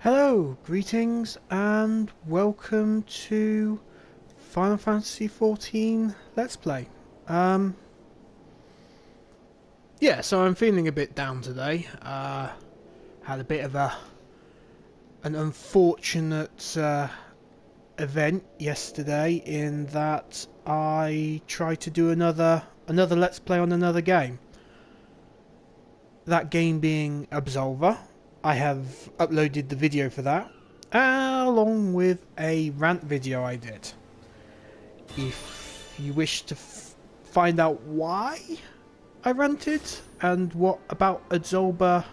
Hello, greetings, and welcome to Final Fantasy XIV Let's Play. Yeah, so I'm feeling a bit down today. Had a bit of an unfortunate event yesterday in that I tried to do another Let's Play on another game. That game being Absolver. I have uploaded the video for that, along with a rant video I did. If you wish to find out why I ranted and what about Absolver,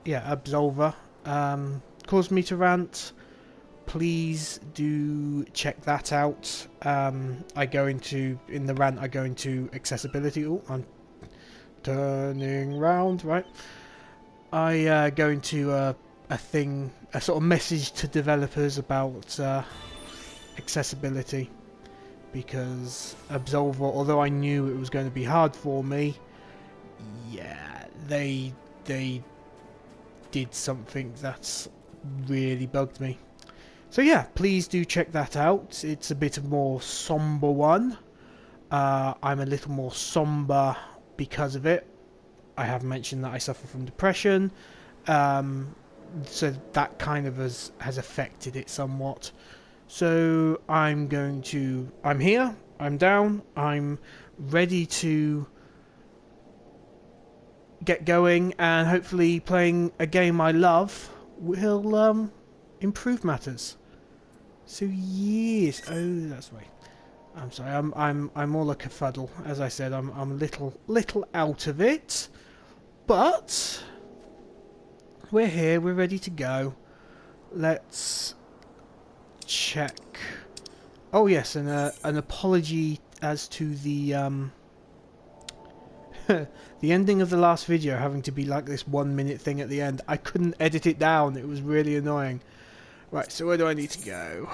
Absolver caused me to rant, please do check that out. In the rant I go into accessibility. Oh, I'm turning round, right? I go into a sort of message to developers about accessibility, because Absolver, although I knew it was going to be hard for me, yeah, they did something that's really bugged me. So yeah, please do check that out. It's a bit of more somber one. I'm a little more somber because of it. I have mentioned that I suffer from depression, so that kind of has affected it somewhat. So I'm here, I'm down, I'm ready to get going, and hopefully playing a game I love will improve matters. So yes, oh that's right. I'm sorry, I'm all a kerfuddle. As I said, I'm a little out of it. But we're here, we're ready to go. Let's check. Oh yes, and an apology as to the the ending of the last video having to be like this 1 minute thing at the end. I couldn't edit it down, it was really annoying. Right, so where do I need to go?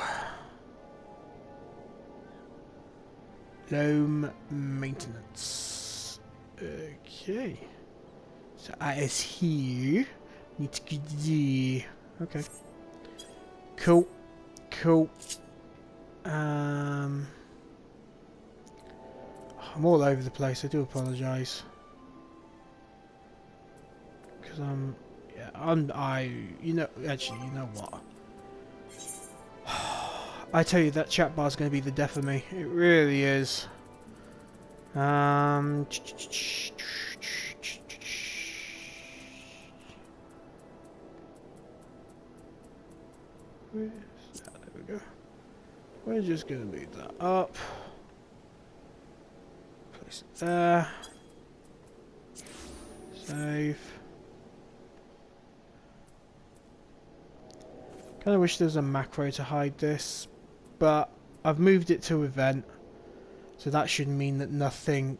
Loam maintenance. Okay. So I is here. Need to get there. Okay. Cool. Cool. I'm all over the place. I do apologise. Because you know what? I tell you, that chat bar's going to be the death of me. It really is. There we go. We're just going to move that up. Place it there. Save. Kind of wish there was a macro to hide this, but I've moved it to event, so that should mean that nothing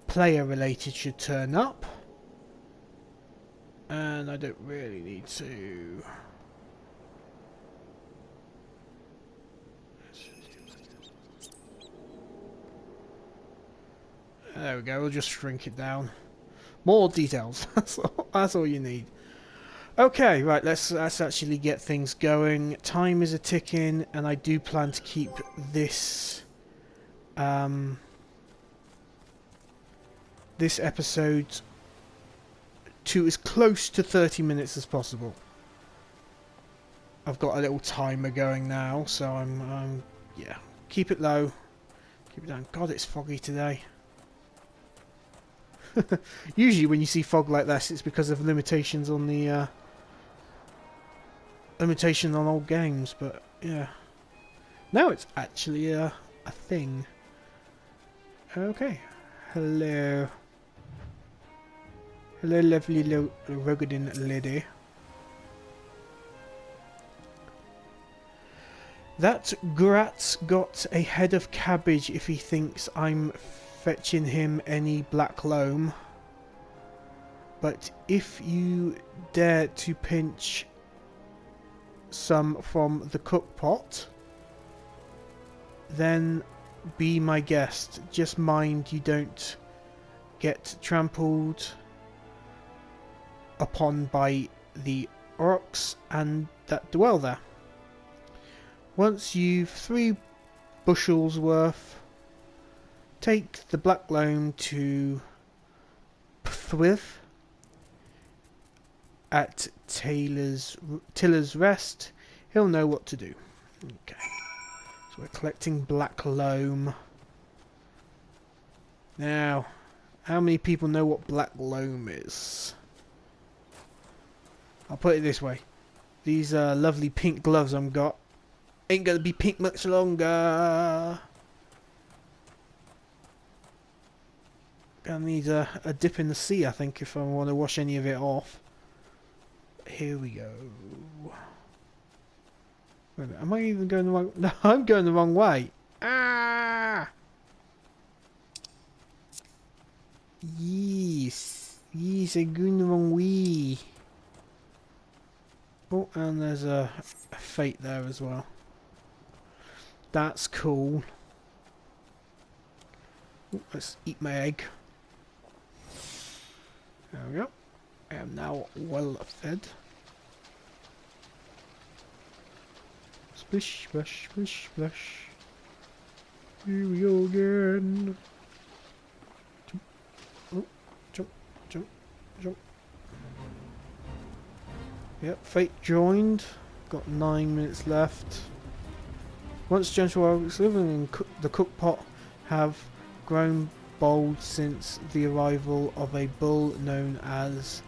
player related should turn up, and I don't really need to. There we go, we'll just shrink it down. More details, that's all you need. Okay, right, let's actually get things going. Time is a-ticking, and I do plan to keep this this episode to as close to 30 minutes as possible. I've got a little timer going now, so I'm yeah, keep it low, keep it down. God, it's foggy today. Usually when you see fog like this, it's because of limitations on the limitation on old games, but yeah, now it's actually a thing. Okay, hello, lovely Rogadin lady. That Grat's got a head of cabbage if he thinks I'm fetching him any black loam. But if you dare to pinch some from the cook pot, then be my guest. Just mind you don't get trampled upon by the orcs and that dwell there. Once you've 3 bushels worth, take the black loam to Pthwith at Tiller's Rest. He'll know what to do. Okay, so we're collecting black loam. Now, how many people know what black loam is? I'll put it this way. These lovely pink gloves I've got ain't gonna be pink much longer. Gonna need a dip in the sea, I think, if I want to wash any of it off. Here we go. Wait a minute, am I even going the wrong... No, I'm going the wrong way. Ah! Yes. Yes, I'm going the wrong way. Oh, and there's a fate there as well. That's cool. Oh, let's eat my egg. There we go. I am now well fed. Splish, splash, splish, splash. Here we go again. Jump. Oh, jump, jump, jump. Yep, fate joined. Got 9 minutes left. Once gentle orcs living in the cook pot have grown bold since the arrival of a bull known as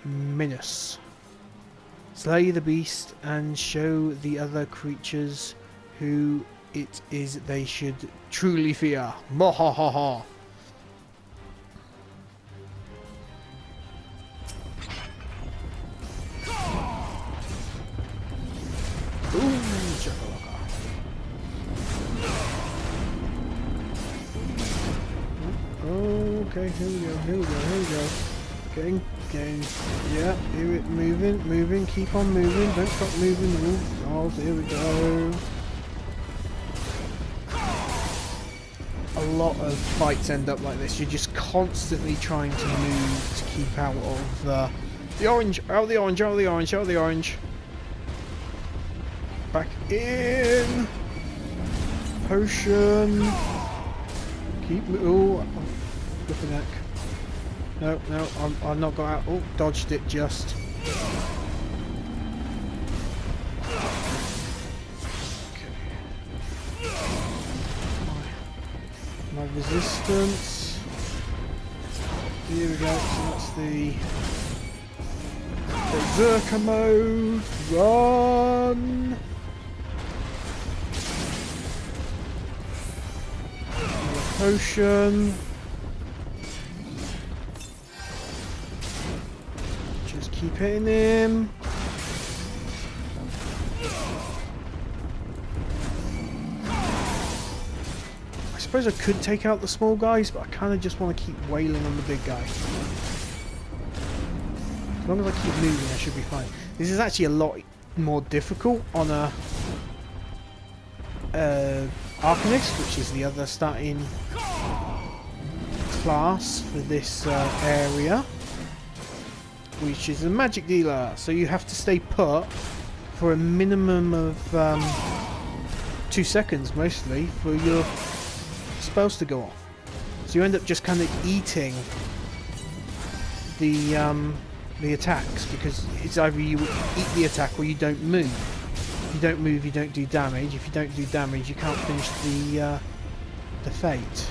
Minos. Slay the beast and show the other creatures who it is they should truly fear. Mohahaha. Okay, here we go, here we go, here we go. Getting, yeah, hear it moving, keep on moving, don't stop moving. Oh, here we go. A lot of fights end up like this. You're just constantly trying to move to keep out of the orange, out of the orange, out of the orange, out of the orange. Back in. Potion. Keep, oh, flipping heck. No, no, I've not got out. Oh, dodged it just. Okay. My resistance. Here we go. So that's the Berserker mode. Run. Potion. Just keep hitting him. I suppose I could take out the small guys, but I kind of just want to keep wailing on the big guy. As long as I keep moving, I should be fine. This is actually a lot more difficult on a Arcanist, which is the other starting class for this area, which is a magic dealer. So you have to stay put for a minimum of 2 seconds, mostly, for your spells to go off. So you end up just kind of eating the attacks, because it's either you eat the attack or you don't move. If you don't move, you don't do damage. If you don't do damage, you can't finish the fate.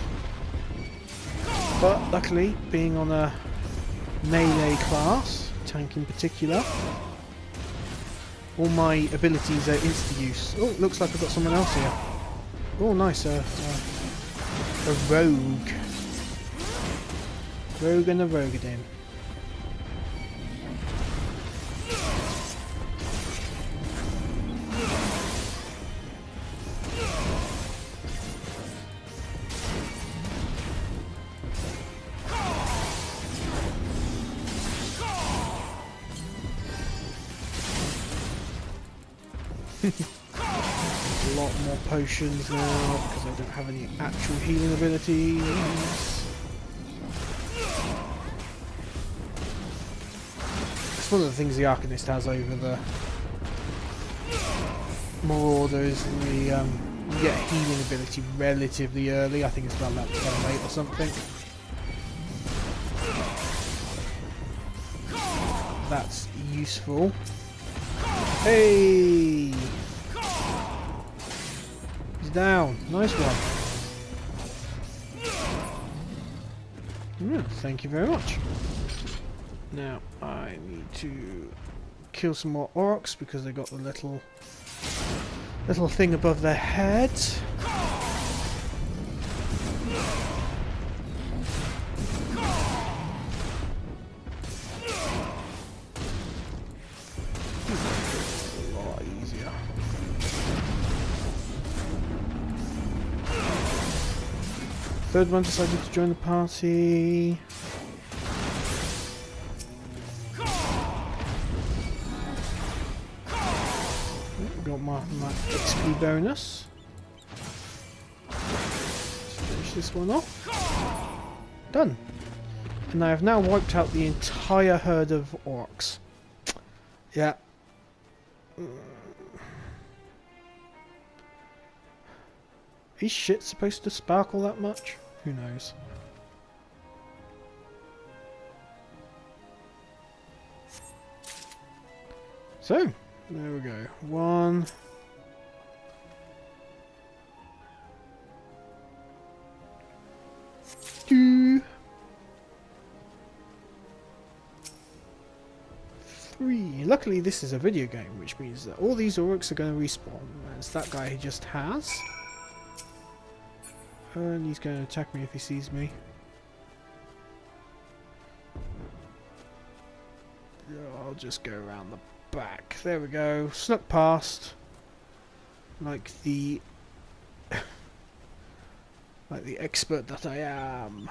But luckily, being on a melee class, tank in particular, all my abilities are insta-use. Oh, looks like I've got someone else here. Oh, nice, a rogue. Rogue and a rogadin. A lot more potions now because I don't have any actual healing abilities. I one of the things the Arcanist has over the Marauders. The you get healing ability relatively early. I think it's about level 8 or something. That's useful. Hey! He's down. Nice one. Thank you very much. Now I need to kill some more orcs because they got the little thing above their head. A lot easier. Third one decided to join the party. Got my XP bonus. Let's finish this one off. Done. And I have now wiped out the entire herd of orcs. Yeah. Is shit supposed to sparkle that much? Who knows? So, there we go. 1. 2. 3. Luckily this is a video game, which means that all these orcs are going to respawn. As that guy he just has. And he's going to attack me if he sees me. I'll just go around the back. There we go. Snuck past. Like the like the expert that I am.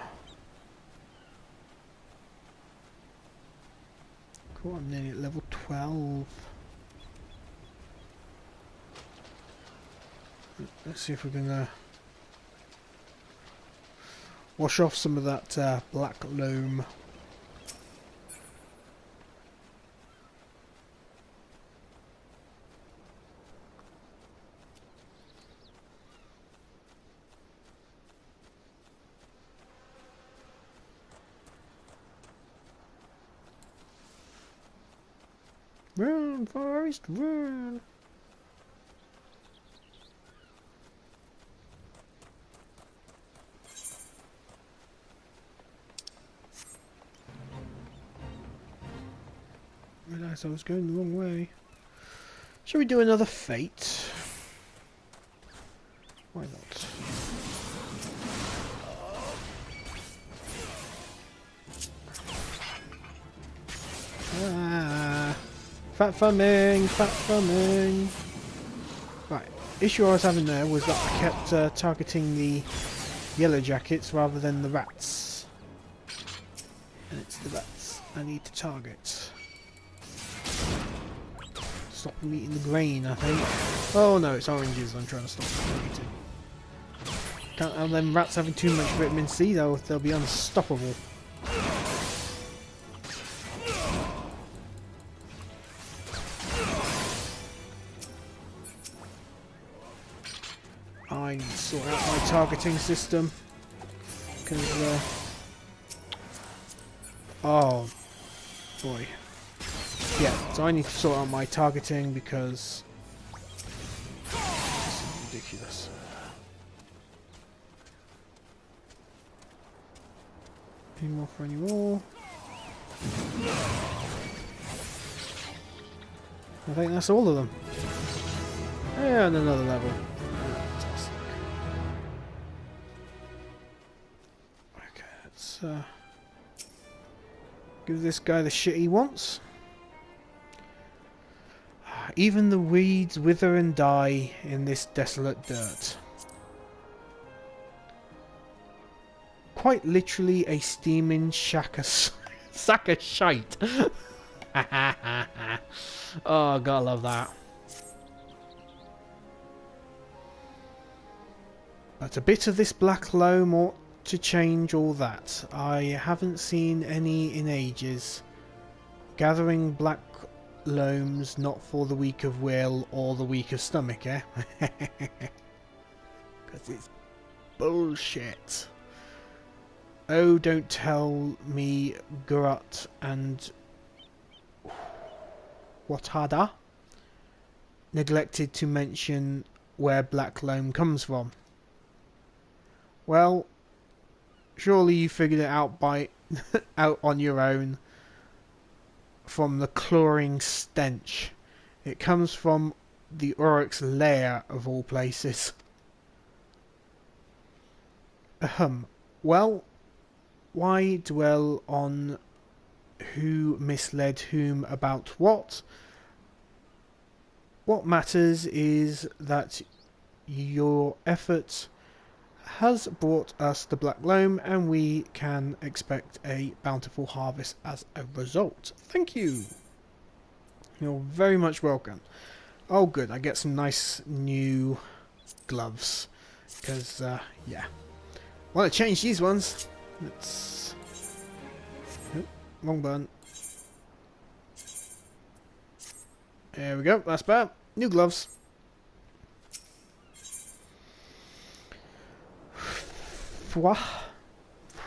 Cool, I'm nearly at level 12. Let's see if we're gonna wash off some of that black loam. Run, forest, run! Realised I was going the wrong way. Shall we do another fate? Why not? Ah, fat farming, fat farming. Right, issue I was having there was that I kept targeting the yellow jackets rather than the rats. And it's the rats I need to target. Stop them eating the grain, I think. Oh no, it's oranges I'm trying to stop them eating. Can't have them rats having too much vitamin C though, they'll be unstoppable. I need to sort out my targeting system because oh boy, yeah. So I need to sort out my targeting because this is ridiculous. Any more for any more? I think that's all of them. And another level. Give this guy the shit he wants. Even the weeds wither and die in this desolate dirt. Quite literally a steaming sack of shite. Oh, gotta love that. But a bit of this black loam ought to change all that. I haven't seen any in ages. Gathering black loam's not for the weak of will or the weak of stomach, eh? Because it's bullshit. Oh, don't tell me Gurut and Watada neglected to mention where black loam comes from. Well, surely you figured it out out on your own from the cloying stench. It comes from the Oryx lair of all places. Well, why dwell on who misled whom about what? What matters is that your effort has brought us the black loam, and we can expect a bountiful harvest as a result. Thank you. You're very much welcome. Oh good, I get some nice new gloves. Because, yeah. Want to change these ones. Let's... Oh, wrong button. There we go, that's better. New gloves.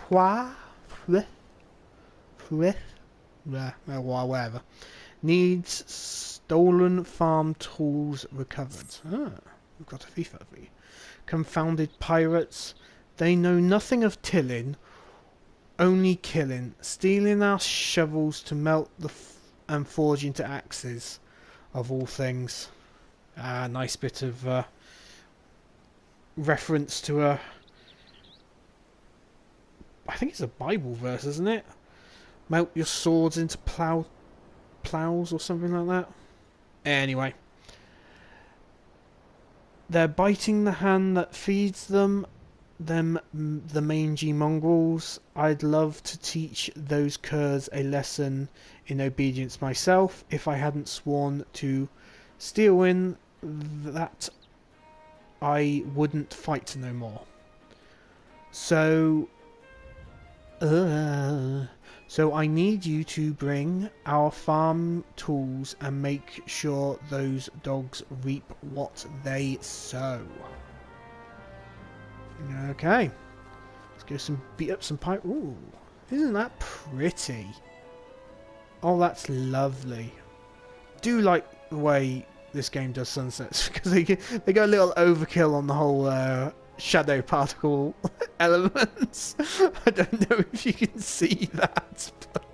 Whatever. Needs stolen farm tools recovered. Ah, we've got a thief over here. Confounded pirates. They know nothing of tilling, only killing. Stealing our shovels to melt and forge into axes, of all things. Ah, nice bit of reference to a... I think it's a Bible verse, isn't it? Melt your swords into plows or something like that. Anyway. They're biting the hand that feeds them, the mangy mongrels. I'd love to teach those curs a lesson in obedience myself, if I hadn't sworn to Steelwyn that I wouldn't fight no more. So I need you to bring our farm tools and make sure those dogs reap what they sow. Okay. Let's go beat up some pipe. Ooh, isn't that pretty? Oh, that's lovely. Do like the way this game does sunsets, because they go a little overkill on the whole shadow particle elements. I don't know if you can see that, but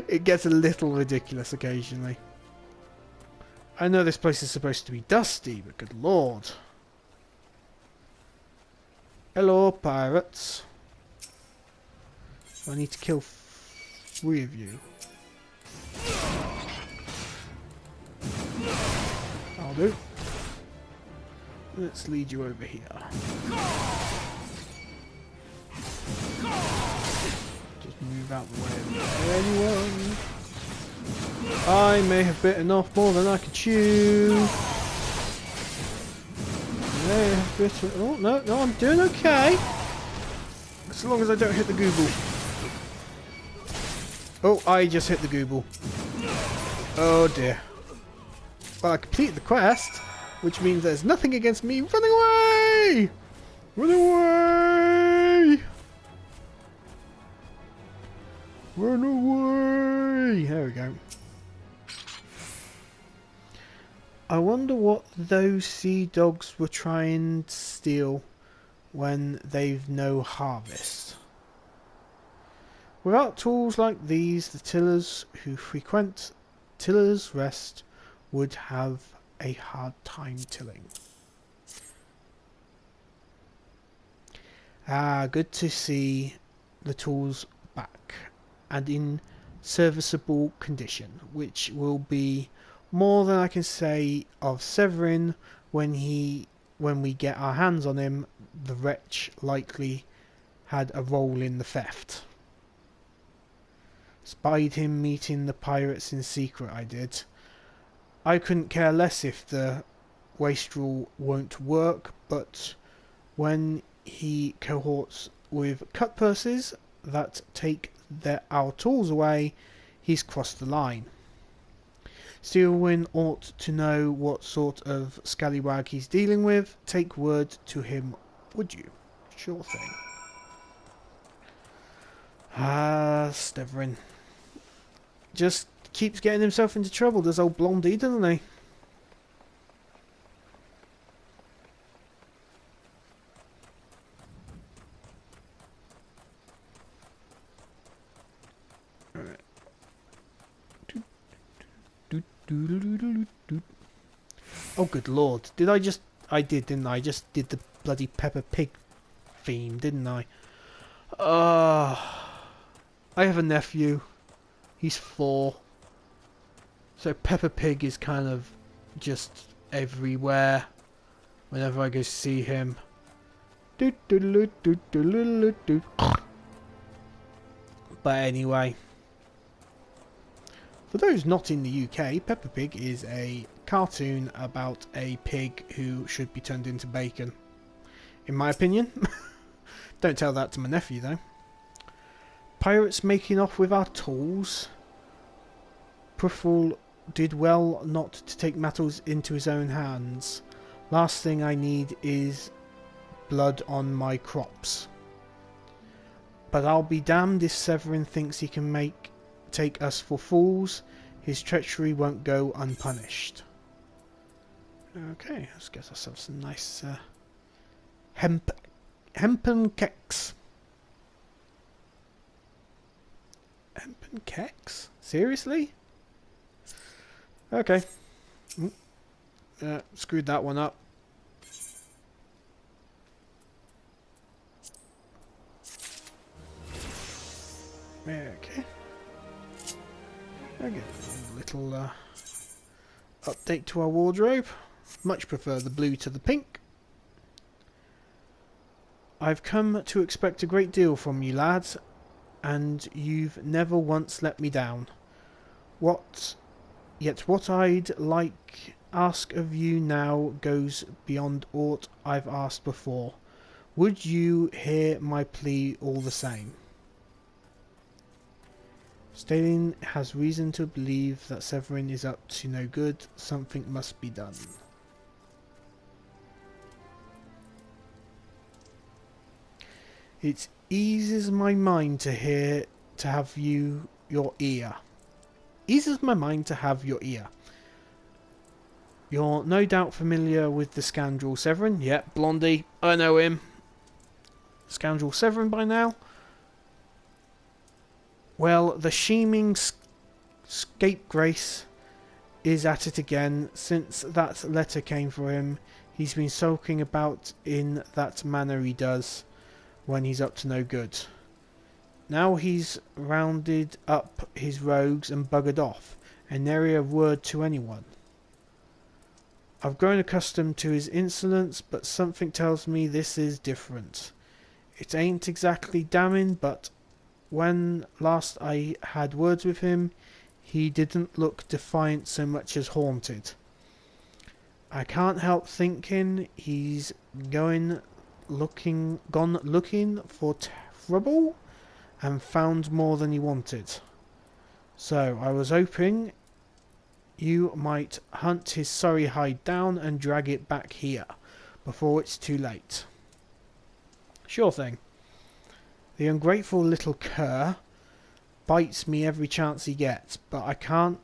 it gets a little ridiculous occasionally. I know this place is supposed to be dusty, but good lord. Hello, pirates. I need to kill 3 of you. I'll do. Let's lead you over here. Just move out the way of anyone. I may have bitten off more than I could chew. May have bitten... Oh, no, I'm doing okay. As long as I don't hit the Google. Oh, I just hit the Google. Oh dear. Well, I completed the quest, which means there's nothing against me running away! Run away! Run away! There we go. I wonder what those sea dogs were trying to steal when they've no harvest. Without tools like these, the tillers who frequent Tiller's Rest would have a hard time tilling. Ah, good to see the tools back and in serviceable condition, which will be more than I can say of Severin when we get our hands on him. The wretch likely had a role in the theft. Spied him meeting the pirates in secret, I did. I couldn't care less if the wastrel won't work, but when he cohorts with cutpurses that take our tools away, he's crossed the line. Steelwyn ought to know what sort of scallywag he's dealing with. Take word to him, would you? Sure thing. Steverin. Just keeps getting himself into trouble, does old Blondie, doesn't he? Oh, good lord. Did I just... I did, didn't I? I just did the bloody Peppa Pig theme, didn't I? I have a nephew. He's 4. So Peppa Pig is kind of just everywhere whenever I go see him. But anyway, for those not in the UK, Peppa Pig is a cartoon about a pig who should be turned into bacon. In my opinion. Don't tell that to my nephew though. Pirates making off with our tools. Pruffle did well not to take matters into his own hands. Last thing I need is blood on my crops. But I'll be damned if Severin thinks he can take us for fools. His treachery won't go unpunished. Okay, let's get ourselves some nice hempen keks. Hempen keks? Seriously? Okay. Screwed that one up. Okay. Okay, a little update to our wardrobe. Much prefer the blue to the pink. I've come to expect a great deal from you lads, and you've never once let me down. Yet what I'd ask of you now goes beyond aught I've asked before. Would you hear my plea all the same? Stalin has reason to believe that Severin is up to no good. Something must be done. It eases my mind to have your ear. Eases my mind to have your ear. You're no doubt familiar with the scoundrel Severin. Yep, Blondie. I know him. Scoundrel Severin by now. Well, the scheming scapegrace is at it again. Since that letter came for him, he's been sulking about in that manner he does when he's up to no good. Now he's rounded up his rogues and buggered off, and nary a word to anyone. I've grown accustomed to his insolence, but something tells me this is different. It ain't exactly damning, but when last I had words with him, he didn't look defiant so much as haunted. I can't help thinking he's gone looking for trouble and found more than he wanted. So I was hoping you might hunt his sorry hide down and drag it back here before it's too late. Sure thing. The ungrateful little cur bites me every chance he gets, but I can't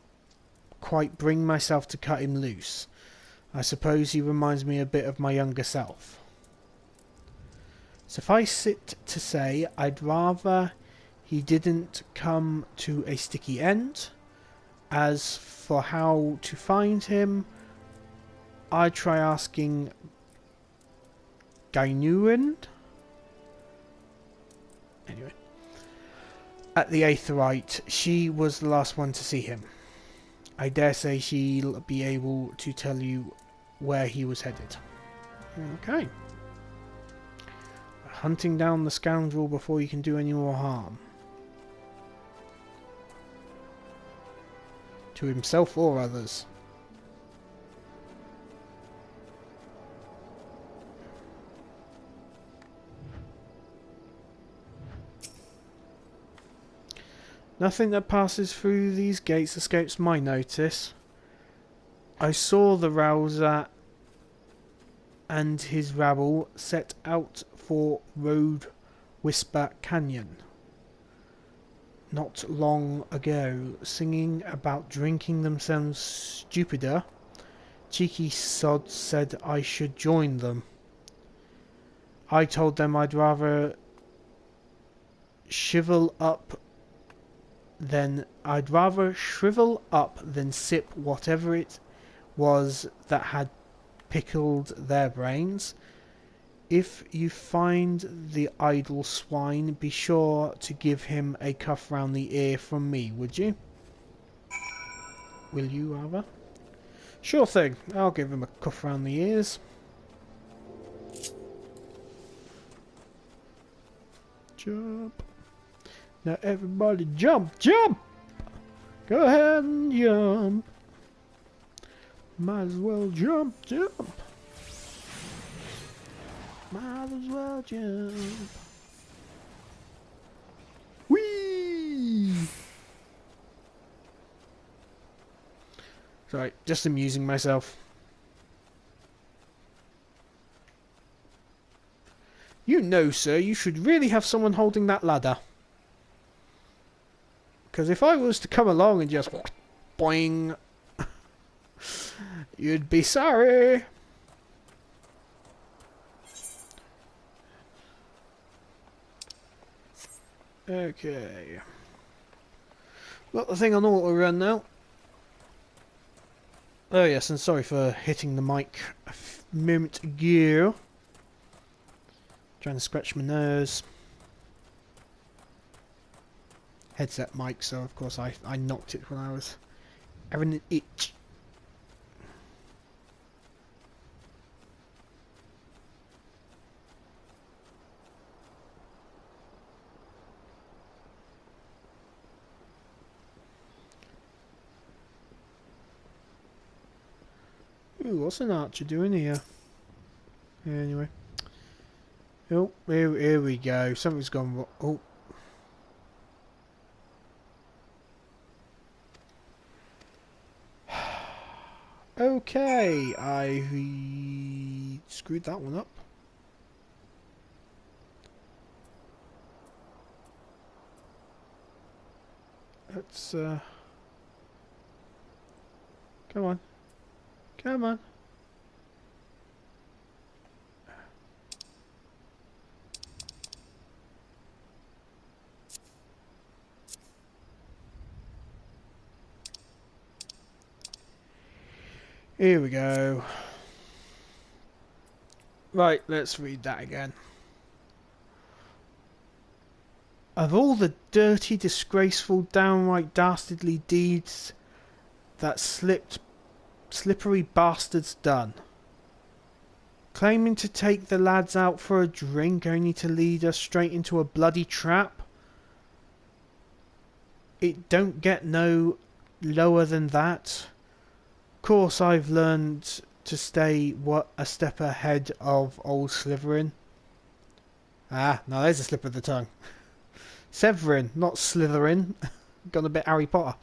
quite bring myself to cut him loose. I suppose he reminds me a bit of my younger self. Suffice it to say, I'd rather he didn't come to a sticky end. As for how to find him, I'd try asking Gainuin. Anyway, at the Aetherite, she was the last one to see him. I dare say she'll be able to tell you where he was headed. Okay. Hunting down the scoundrel before you can do any more harm. To himself or others. Nothing that passes through these gates escapes my notice. I saw the Rouser and his rabble set out for Road Whisper Canyon not long ago, singing about drinking themselves stupider. Cheeky sods said I should join them. I told them I'd rather shrivel up than sip whatever it was that had pickled their brains. If you find the idle swine, be sure to give him a cuff round the ear from me, would you? Will you, rather? Sure thing, I'll give him a cuff round the ears. Jump. Now everybody jump, jump! Go ahead and jump. Might as well jump, jump. Might as well jump. Whee! Sorry, just amusing myself. You know, sir, you should really have someone holding that ladder. Because if I was to come along and just boing, you'd be sorry. Okay. Got the thing on auto run now. Oh yes, and sorry for hitting the mic a moment ago. Trying to scratch my nose. Headset mic, so of course I knocked it when I was having an itch. Ooh, what's an archer doing here? Anyway. Oh, here we go. Something's gone wrong. Oh. Okay, I screwed that one up. Let's, come on. Come on. Here we go. Right, let's read that again. Of all the dirty, disgraceful, downright dastardly deeds that slippery bastards done, claiming to take the lads out for a drink only to lead us straight into a bloody trap, it don't get no lower than that. Course I've learned to stay a step ahead of old Slytherin. Ah, now there's a slip of the tongue. Severin, not Slytherin. Gone a bit Harry Potter.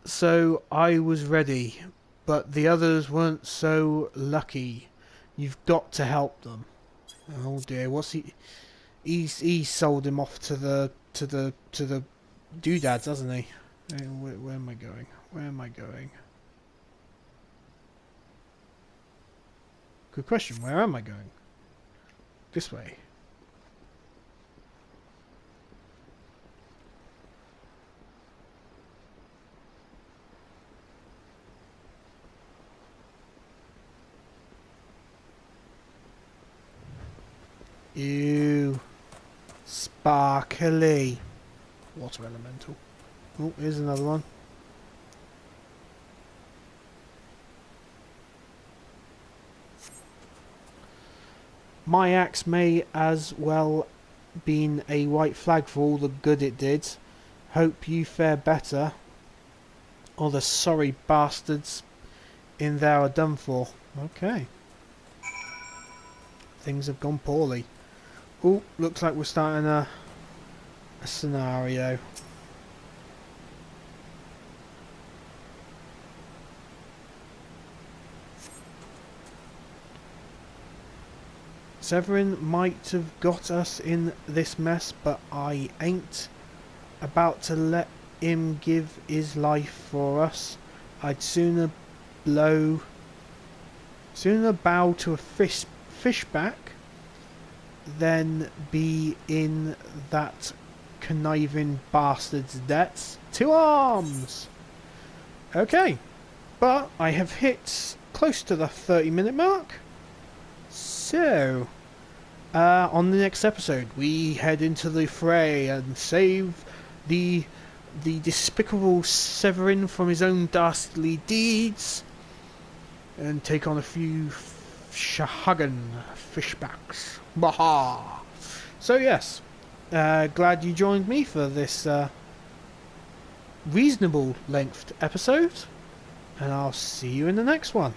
So I was ready, but the others weren't so lucky. You've got to help them. Oh dear, what's he? He's sold him off to the doodads, hasn't he? Where am I going? Where am I going? Good question. Where am I going? This way. Ew. Sparkly. Water elemental. Oh, here's another one. My axe may as well been a white flag for all the good it did. Hope you fare better, or the sorry bastards in there are done for. Okay. Things have gone poorly. Oh, looks like we're starting a scenario. Severin might have got us in this mess, but I ain't about to let him give his life for us. I'd sooner bow to a fishback than be in that conniving bastard's debts. To arms! Okay, but I have hit close to the 30-minute mark. So, on the next episode, we head into the fray and save the despicable Severin from his own dastardly deeds, and take on a few Shahagan fishbacks. Baha! So yes, glad you joined me for this reasonable length episode, and I'll see you in the next one.